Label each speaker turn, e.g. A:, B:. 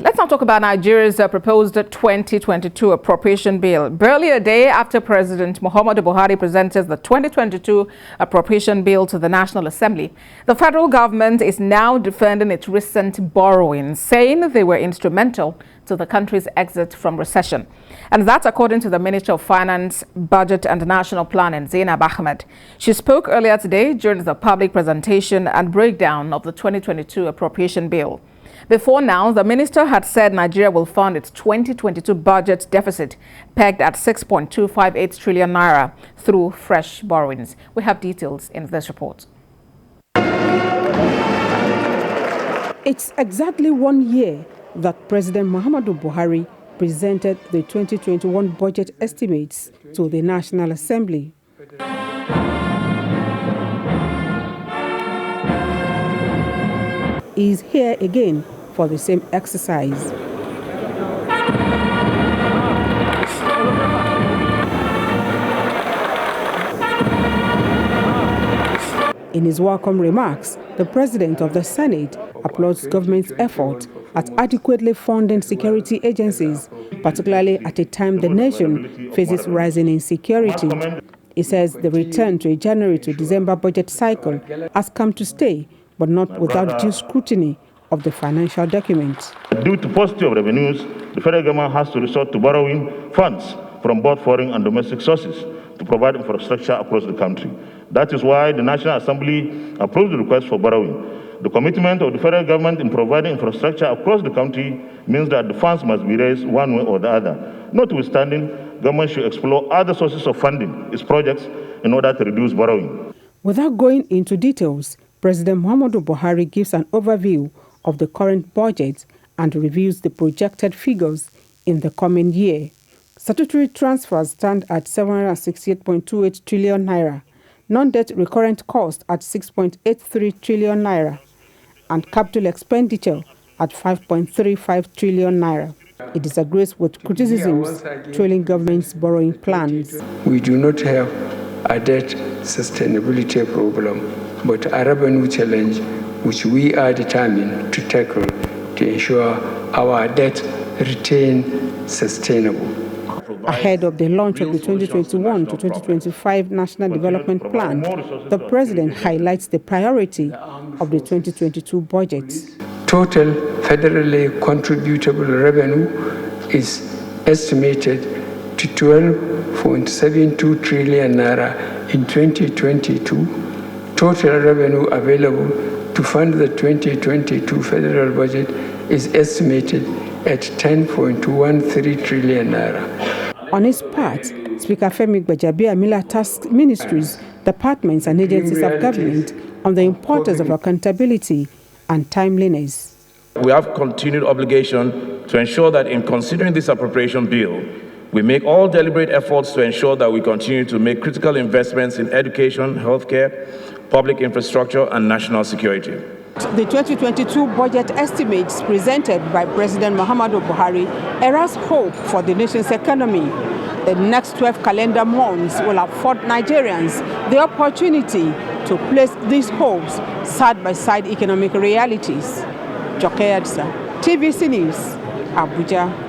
A: Let's now talk about Nigeria's proposed 2022 Appropriation Bill. Barely a day after President MUHAMMADU Buhari presented the 2022 Appropriation Bill to the National Assembly, the federal government is now defending its recent borrowings, saying they were instrumental to the country's exit from recession. And that's according to the Minister of Finance, Budget and National Planning, Zainab Ahmed. She spoke earlier today during the public presentation and breakdown of the 2022 Appropriation Bill. Before now, the minister had said Nigeria will fund its 2022 budget deficit pegged at 6.258 trillion naira through fresh borrowings. We have details in this report.
B: It's exactly 1 year that President MUHAMMADU Buhari presented the 2021 budget estimates to the National Assembly. He is here again for the same exercise. In his welcome remarks, the President of the Senate applauds government's effort at adequately funding security agencies, particularly at a time the nation faces rising insecurity. He says the return to a January to December budget cycle has come to stay, but not without due scrutiny of the financial documents.
C: Due to paucity of revenues, the federal government has to resort to borrowing funds from both foreign and domestic sources to provide infrastructure across the country. That is why the National Assembly approved the request for borrowing. The commitment of the federal government in providing infrastructure across the country means that the funds must be raised one way or the other. Notwithstanding, government should explore other sources of funding its projects in order to reduce borrowing.
B: Without going into details, President MUHAMMADU Buhari gives an overview of the current budget and reviews the projected figures in the coming year. Statutory transfers stand at 768.28 trillion naira, non-debt recurrent cost at 6.83 trillion naira, and capital expenditure at 5.35 trillion naira. It disagrees with criticisms trailing government's borrowing plans.
D: We do not have a debt sustainability problem, but a revenue challenge which we are determined to tackle to ensure our debt remain sustainable.
B: Ahead of the launch of the 2021 to 2025 National Development Plan, the President highlights the priority of the 2022 budget.
D: Total federally contributable revenue is estimated to 12.72 trillion naira in 2022. Total revenue available to fund the 2022 federal budget is estimated at 10.13 trillion naira.
B: On his part, Speaker Femi Gbajabiamila tasked ministries, departments and agencies of government on the importance of accountability and timeliness.
E: We have continued obligation to ensure that in considering this appropriation bill, we make all deliberate efforts to ensure that we continue to make critical investments in education, healthcare, public infrastructure, and national security.
B: The 2022 budget estimates presented by President MUHAMMADU Buhari arouse hope for the nation's economy. The next 12 calendar months will afford Nigerians the opportunity to place these hopes side by side economic realities. Joke Adsa, TVC News, Abuja.